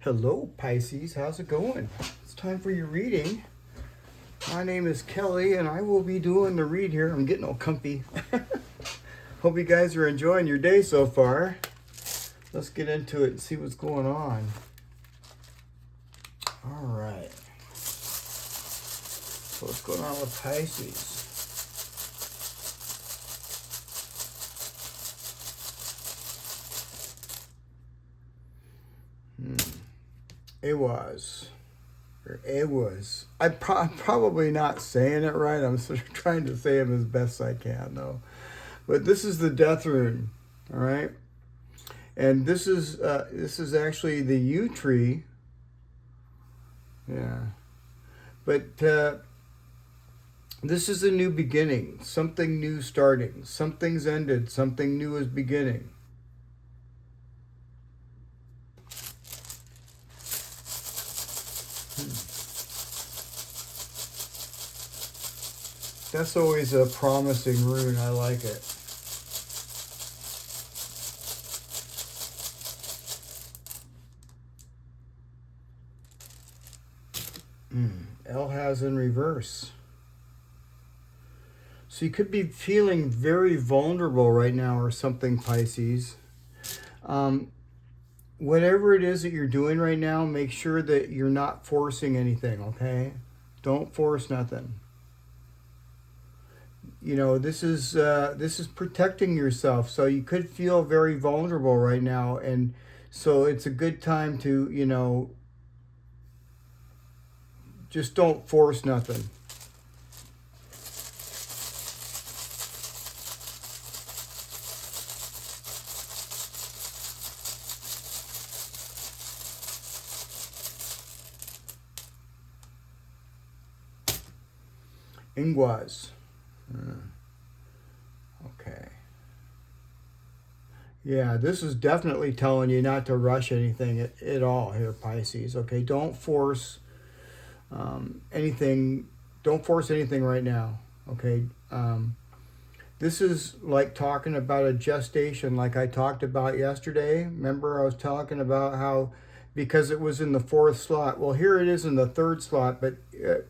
Hello Pisces, how's it going? It's time for your reading. My name is Kelly and I will be doing the read here. I'm getting all comfy. Hope you guys are enjoying your day so far. Let's get into it and see what's going on. All right. So what's going on with Pisces? It was. I'm probably not saying it right. I'm sort of trying to say them as best I can, though. But this is the Death Rune, all right? And this is actually the Yew Tree. Yeah. But this is a new beginning. Something new starting. Something's ended. Something new is beginning. That's always a promising rune. I like it. Algiz Reversed. So you could be feeling very vulnerable right now or something, Pisces. Whatever it is that you're doing right now, make sure that you're not forcing anything, okay? Don't force nothing. You know, this is protecting yourself. So you could feel very vulnerable right now. And so it's a good time to, you know, just don't force nothing. Ingwaz. Okay. Yeah, this is definitely telling you not to rush anything at all here, Pisces. Okay, don't force anything. Don't force anything right now. Okay. This is like talking about a gestation, like I talked about yesterday. Remember, I was talking about how because it was in the 4th slot. Well, here it is in the 3rd slot, but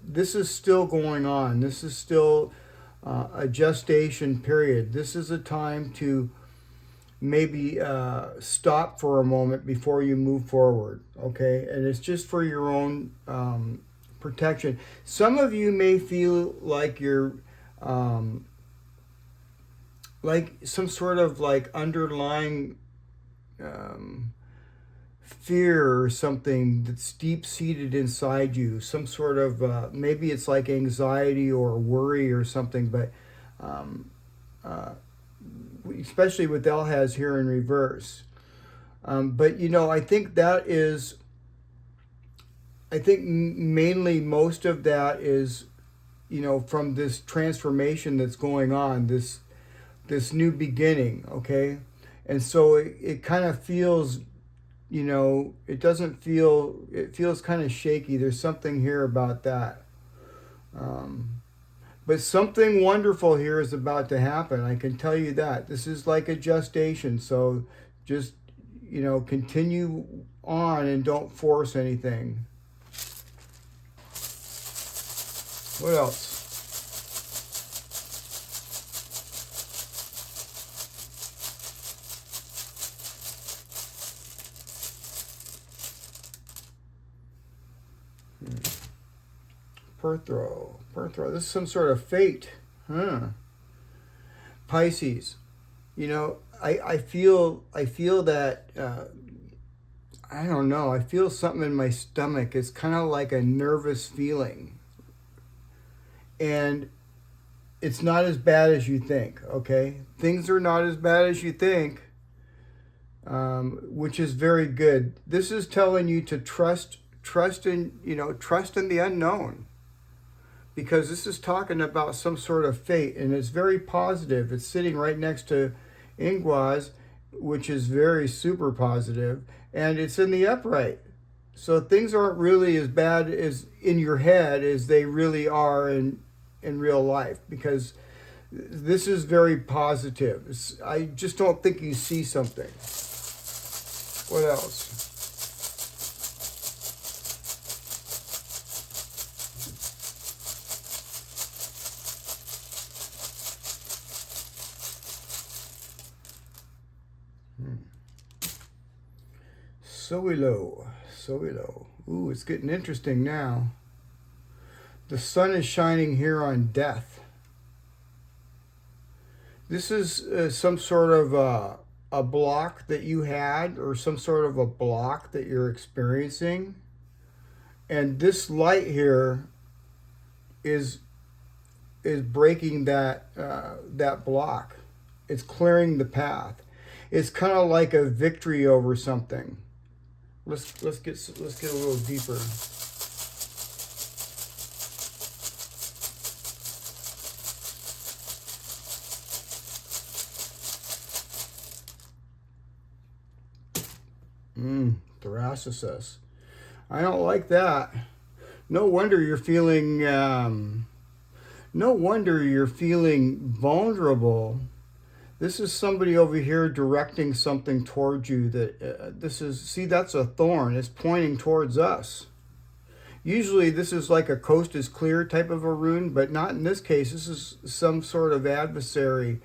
this is still going on. This is still a gestation period. This is a time to maybe stop for a moment before you move forward, okay? And it's just for your own protection. Some of you may feel like you're like some sort of like underlying fear or something that's deep-seated inside you, some sort of maybe it's like anxiety or worry or something, but especially with Algiz here in reverse. But you know, I think mainly most of that is, you know, from this transformation that's going on, this new beginning, okay? And so it kind of feels, you know, it feels kind of shaky. There's something here about that. But something wonderful here is about to happen. I can tell you that. This is like a gestation. So just, you know, continue on and don't force anything. What else? Perthrow. This is some sort of fate. Pisces. You know, I feel that, I don't know, I feel something in my stomach. It's kind of like a nervous feeling. And it's not as bad as you think, okay? Things are not as bad as you think, which is very good. This is telling you to trust in the unknown. Because this is talking about some sort of fate, and it's very positive. It's sitting right next to Ingwaz, which is very super positive, and it's in the upright. So things aren't really as bad as in your head as they really are in real life, because this is very positive. I just don't think you see something. What else? Sowilo. Sowilo. Ooh, it's getting interesting now. The sun is shining here on death. This is some sort of a block that you had, or some sort of a block that you're experiencing. And this light here is breaking that that block. It's clearing the path. It's kind of like a victory over something. Let's get a little deeper. Thurisaz. I don't like that. No wonder you're feeling. No wonder you're feeling vulnerable. This is somebody over here directing something towards you. That this is. See, that's a thorn. It's pointing towards us. Usually, this is like a coast is clear type of a rune, but not in this case. This is some sort of adversary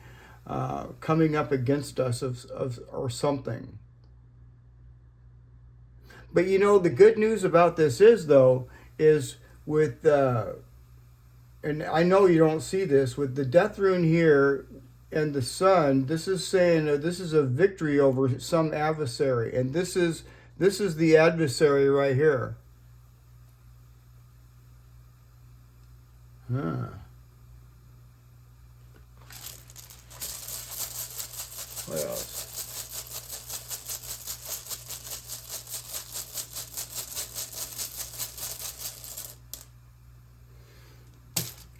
coming up against us or something. But you know, the good news about this is, though, is with, and I know you don't see this, with the Death Rune here and the sun, this is saying this is a victory over some adversary. And this is the adversary right here. What else?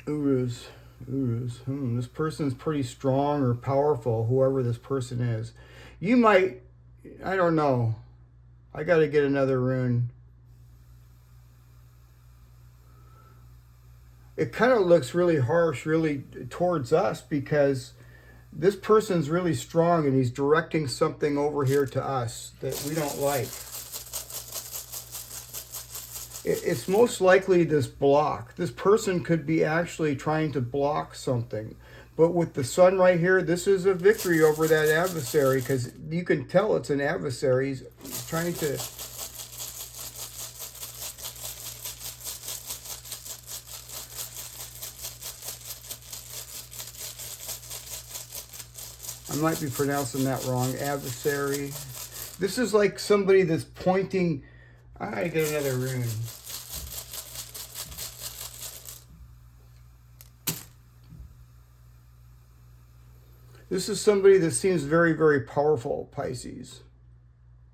Uruz. This person's pretty strong or powerful, whoever this person is. You might, I don't know. I got to get another rune. It kind of looks really harsh, really towards us, because this person's really strong and he's directing something over here to us that we don't like. It's most likely this block. This person could be actually trying to block something. But with the sun right here, this is a victory over that adversary, because you can tell it's an adversary. He's trying to... I might be pronouncing that wrong. Adversary. This is like somebody that's pointing... I gotta get another rune. This is somebody that seems very, very powerful, Pisces.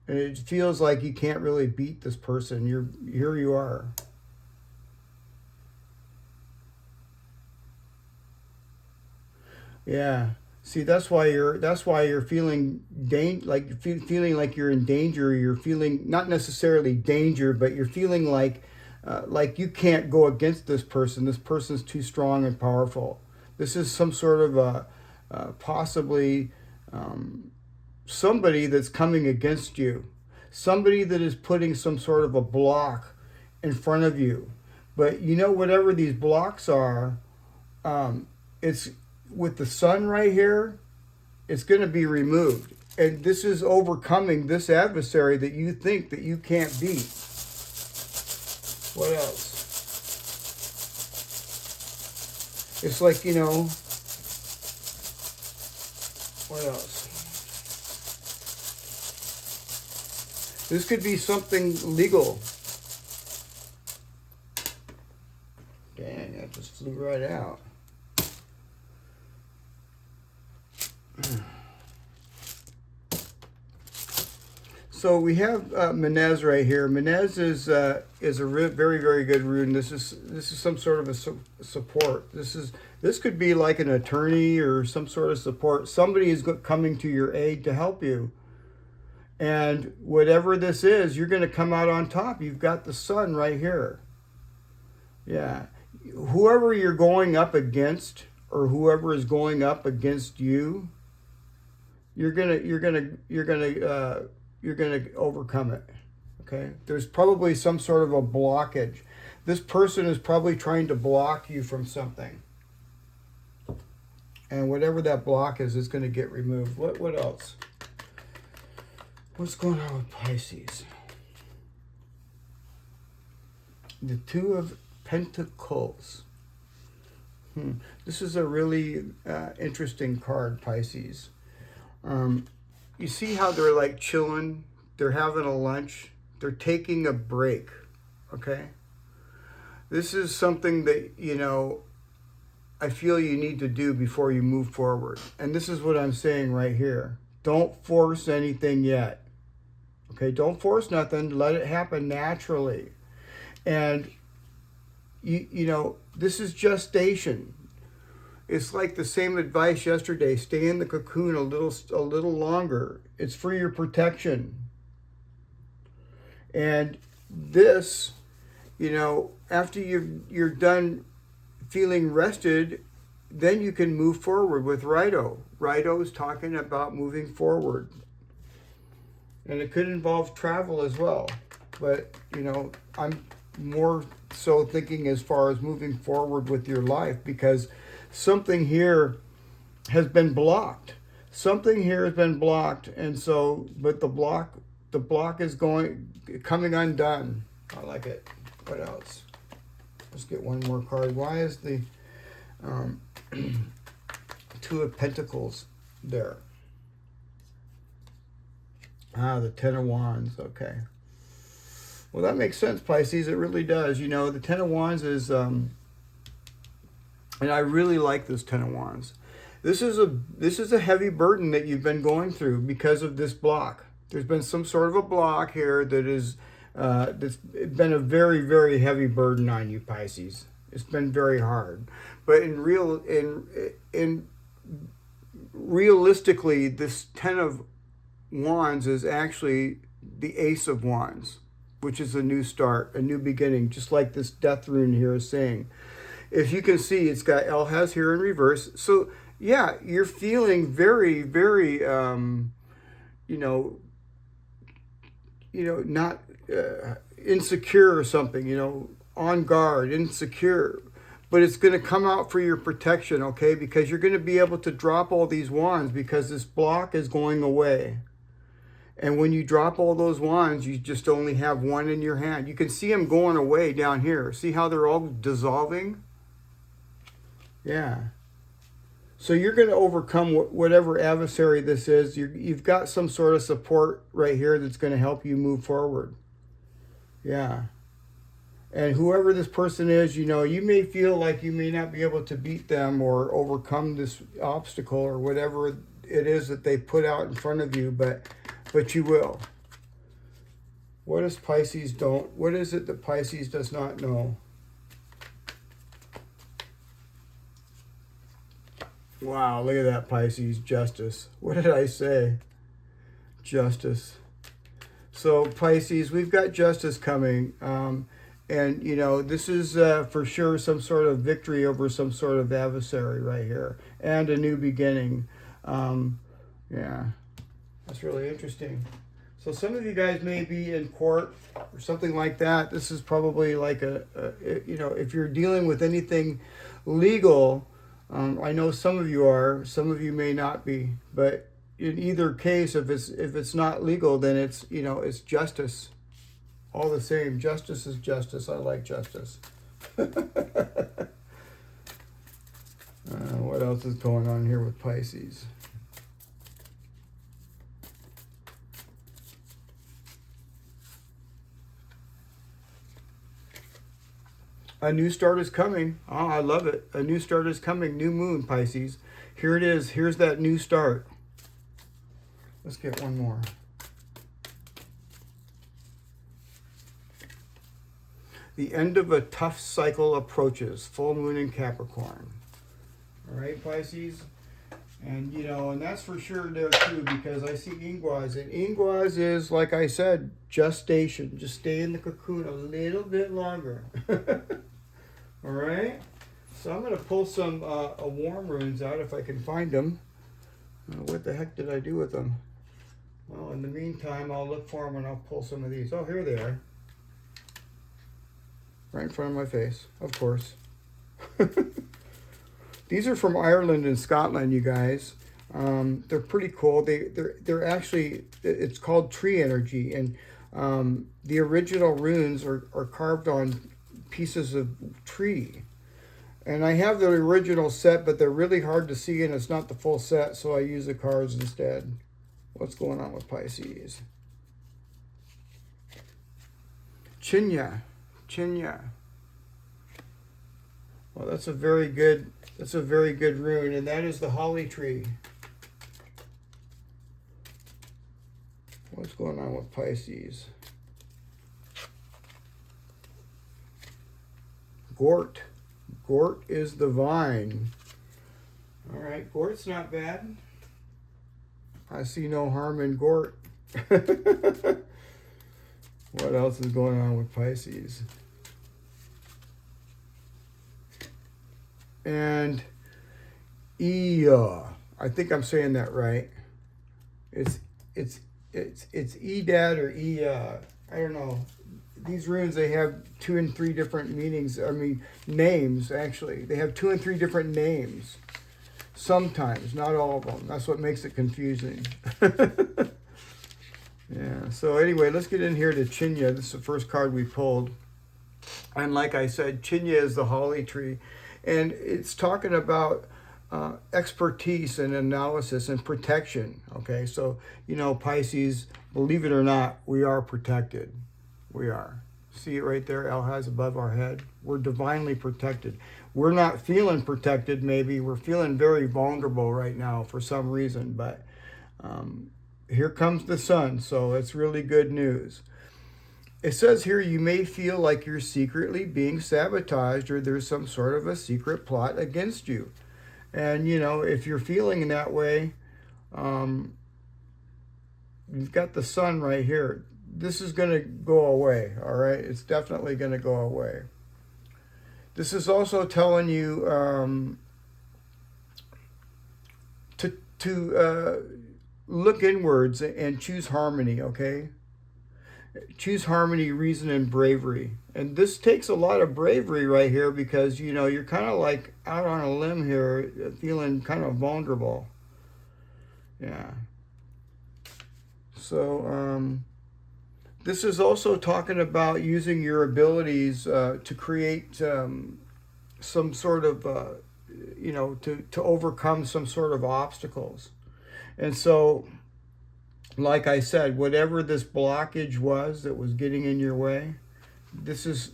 And it feels like you can't really beat this person. Here you are. Yeah. See, that's why you're feeling feeling like you're in danger. You're feeling not necessarily danger, but you're feeling like you can't go against this person. This person's too strong and powerful. This is some sort of a possibly somebody that's coming against you, somebody that is putting some sort of a block in front of you. But you know, whatever these blocks are, it's with the sun right here, it's going to be removed. And this is overcoming this adversary that you think that you can't beat. What else? It's like, you know, what else? This could be something legal. Dang, that just flew right out. So we have Mannaz right here. Mannaz is a very, very good rune. This is some sort of a support. This could be like an attorney or some sort of support. Somebody is coming to your aid to help you. And whatever this is, you're going to come out on top. You've got the sun right here. Yeah. Whoever you're going up against, or whoever is going up against you, you're gonna overcome it. Okay. There's probably some sort of a blockage. This person is probably trying to block you from something. And whatever that block is going to get removed. What else? What's going on with Pisces? The Two of Pentacles. This is a really interesting card, Pisces. You see how they're like chilling? They're having a lunch. They're taking a break, okay? This is something that, you know, I feel you need to do before you move forward. And this is what I'm saying right here. Don't force anything yet. Okay, don't force nothing. Let it happen naturally. And, you know, this is gestation. It's like the same advice yesterday. Stay in the cocoon a little longer. It's for your protection. And this, you know, after you're done feeling rested, then you can move forward with Rido. Rido is talking about moving forward. And it could involve travel as well. But, you know, I'm more so thinking as far as moving forward with your life, because something here has been blocked. Something here has been blocked. And so, but the block is coming undone. I like it. What else? Let's get one more card. Why is the Two of Pentacles there? Ah, the Ten of Wands. Okay. Well, that makes sense, Pisces. It really does. You know, the Ten of Wands is, and I really like this Ten of Wands. This is a heavy burden that you've been going through because of this block. There's been some sort of a block here that is, that's been a very, very heavy burden on you, Pisces. It's been very hard. But realistically, this Ten of Wands is actually the Ace of Wands, which is a new start, a new beginning, just like this Death Rune here is saying. If you can see, it's got Algiz here in reverse. So, yeah, you're feeling very, very, not insecure or something, on guard, insecure. But it's going to come out for your protection, okay? Because you're going to be able to drop all these wands because this block is going away. And when you drop all those wands, you just only have one in your hand. You can see them going away down here. See how they're all dissolving? Yeah. So you're going to overcome whatever adversary this is. You've got some sort of support right here that's going to help you move forward. Yeah. And whoever this person is, you may feel like you may not be able to beat them or overcome this obstacle or whatever it is that they put out in front of you, but you will. What is what is it that Pisces does not know? Wow, look at that, Pisces. Justice. What did I say? Justice. So, Pisces, we've got justice coming. And, this is for sure some sort of victory over some sort of adversary right here. And a new beginning. Yeah, that's really interesting. So some of you guys may be in court or something like that. This is probably like if you're dealing with anything legal, I know some of you are, some of you may not be. But in either case, if it's not legal, then it's, it's justice. All the same, justice is justice. I like justice. What else is going on here with Pisces? A new start is coming. Oh, I love it. A new start is coming. New moon, Pisces. Here it is. Here's that new start. Let's get one more. The end of a tough cycle approaches. Full moon in Capricorn. All right, Pisces. And, and that's for sure there too, because I see Ingwaz. And Ingwaz is, like I said, gestation. Just stay in the cocoon a little bit longer. All right. So I'm going to pull some warm runes out if I can find them. What the heck did I do with them? Well, in the meantime, I'll look for them and I'll pull some of these. Oh, here they are. Right in front of my face, of course. These are from Ireland and Scotland, you guys. They're pretty cool. They're actually, it's called tree energy. And the original runes are carved on pieces of tree. And I have the original set, but they're really hard to see, and it's not the full set, so I use the cards instead. What's going on with Pisces? Chinya. Well, that's a very good rune, and that is the holly tree. What's going on with Pisces? Gort. Gort is the vine. All right, Gort's not bad. I see no harm in Gort. What else is going on with Pisces? And I think I'm saying that right. It's Edad or I don't know. These runes, they have 2 and 3 different meanings. I mean, names, actually. They have 2 and 3 different names. Sometimes, not all of them. That's what makes it confusing. Yeah, so anyway, let's get in here to Chinya. This is the first card we pulled. And like I said, Chinya is the holly tree. And it's talking about expertise and analysis and protection. Okay, so, you know, Pisces, believe it or not, we are protected. We are. See it right there, Algiz above our head? We're divinely protected. We're not feeling protected, maybe. We're feeling very vulnerable right now for some reason, but here comes the sun, so it's really good news. It says here, you may feel like you're secretly being sabotaged or there's some sort of a secret plot against you. And, you know, if you're feeling that way, you've got the sun right here. This is going to go away, all right? It's definitely going to go away. This is also telling you to look inwards and choose harmony, okay? Choose harmony, reason, and bravery. And this takes a lot of bravery right here because, you know, you're kind of like out on a limb here, feeling kind of vulnerable. Yeah. So, this is also talking about using your abilities to create some sort of, you know, to overcome some sort of obstacles. And so, like I said, whatever this blockage was that was getting in your way, this is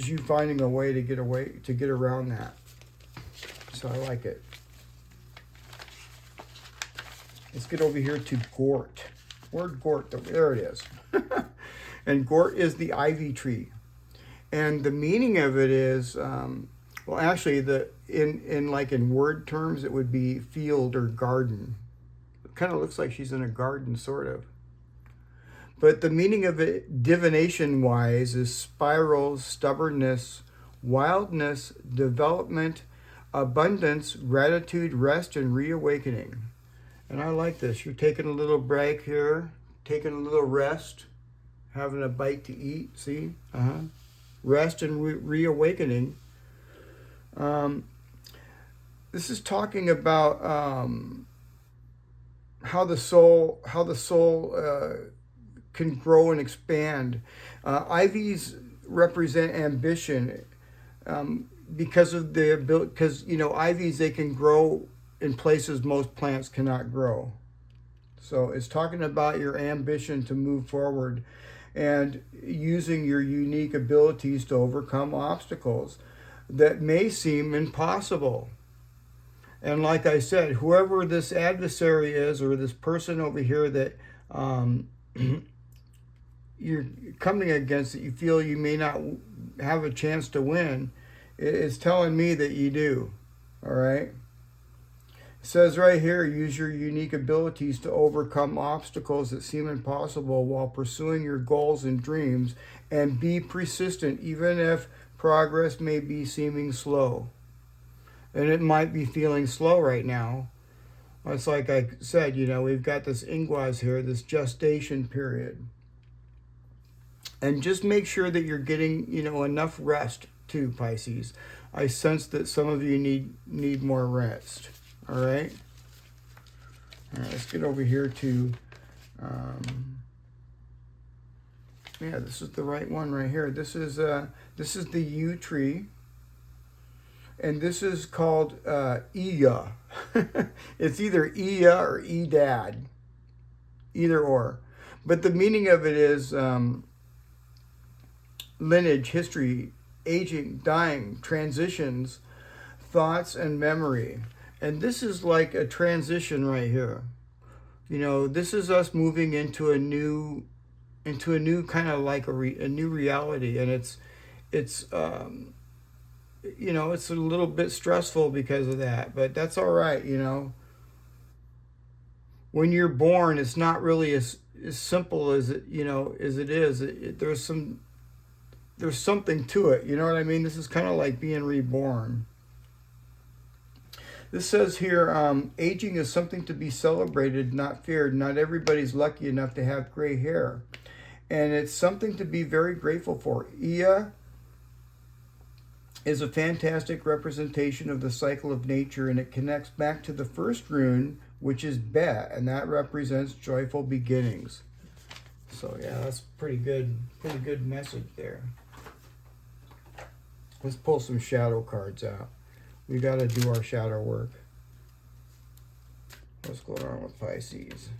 you finding a way to get around that. So I like it. Let's get over here to Gort. Word Gort, there it is. And Gort is the ivy tree. And the meaning of it is, well, actually, in word terms, it would be field or garden. It kind of looks like she's in a garden, sort of. But the meaning of it, divination-wise, is spirals, stubbornness, wildness, development, abundance, gratitude, rest, and reawakening. And I like this. You're taking a little break here, taking a little rest, having a bite to eat, see? Rest and reawakening. This is talking about how the soul can grow and expand. Ivies represent ambition because of the ability, because, you know, ivies, they can grow in places most plants cannot grow. So it's talking about your ambition to move forward and using your unique abilities to overcome obstacles that may seem impossible. And like I said, whoever this adversary is, or this person over here that you're coming against, that you feel you may not have a chance to win, it's telling me that you do. All right? It says right here, use your unique abilities to overcome obstacles that seem impossible while pursuing your goals and dreams, and be persistent even if progress may be seeming slow. And it might be feeling slow right now. It's like I said, you know, we've got this ingwas here, this gestation period. And just make sure that you're getting, you know, enough rest too, Pisces. I sense that some of you need more rest. All right? All right, let's get over here to Yeah, this is the right one right here. This is the Yew Tree. And this is called Iya. It's either Iya or Edad. Either or. But the meaning of it is lineage, history, aging, dying, transitions, thoughts, and memory. And this is like a transition right here. You know, this is us moving into a new kind of like a new reality. And it's you know, it's a little bit stressful because of that, but that's all right. You know, when you're born, it's not really as simple as it, you know, as it is. There's something to it. You know what I mean? This is kind of like being reborn. This says here, aging is something to be celebrated, not feared. Not everybody's lucky enough to have gray hair, and it's something to be very grateful for. Iya is a fantastic representation of the cycle of nature, and it connects back to the first rune, which is Bet, and that represents joyful beginnings. So yeah, that's pretty good message there. Let's pull some shadow cards out. We got to do our shadow work. What's going on with Pisces?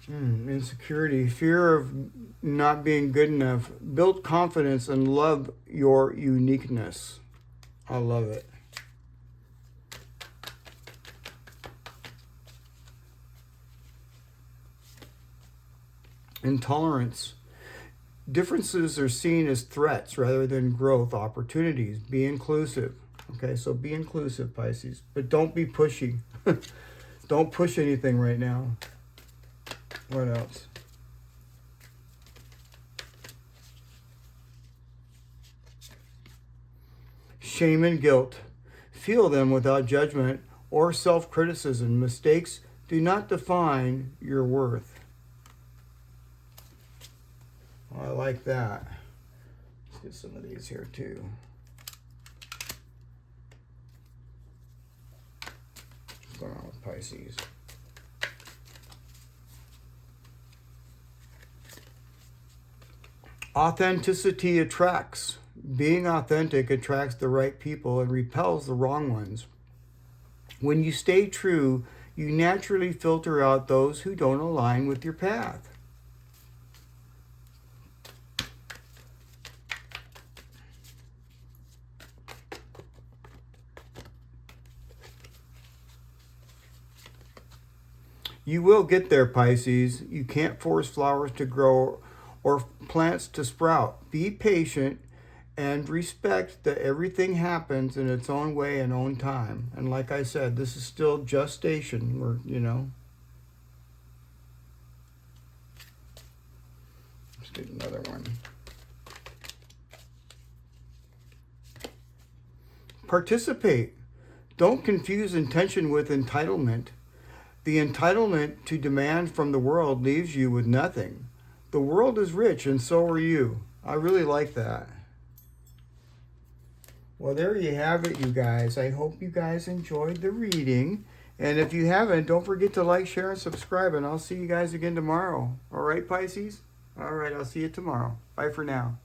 Insecurity, fear of not being good enough. Build confidence and love your uniqueness. I love it. Intolerance. Differences are seen as threats rather than growth opportunities. Be inclusive. Okay, so be inclusive, Pisces. But don't be pushy. Don't push anything right now. What else? Shame and guilt. Feel them without judgment or self-criticism. Mistakes do not define your worth. Well, I like that. Let's get some of these here too. What's going on with Pisces? Authenticity attracts. Being authentic attracts the right people and repels the wrong ones. When you stay true, you naturally filter out those who don't align with your path. You will get there, Pisces. You can't force flowers to grow or plants to sprout. Be patient and respect that everything happens in its own way and own time. And like I said, this is still gestation. We're, you know. Let's get another one. Participate. Don't confuse intention with entitlement. The entitlement to demand from the world leaves you with nothing. The world is rich and so are you. I really like that. Well, there you have it, you guys. I hope you guys enjoyed the reading. And if you haven't, don't forget to like, share, and subscribe. And I'll see you guys again tomorrow. All right, Pisces? All right, I'll see you tomorrow. Bye for now.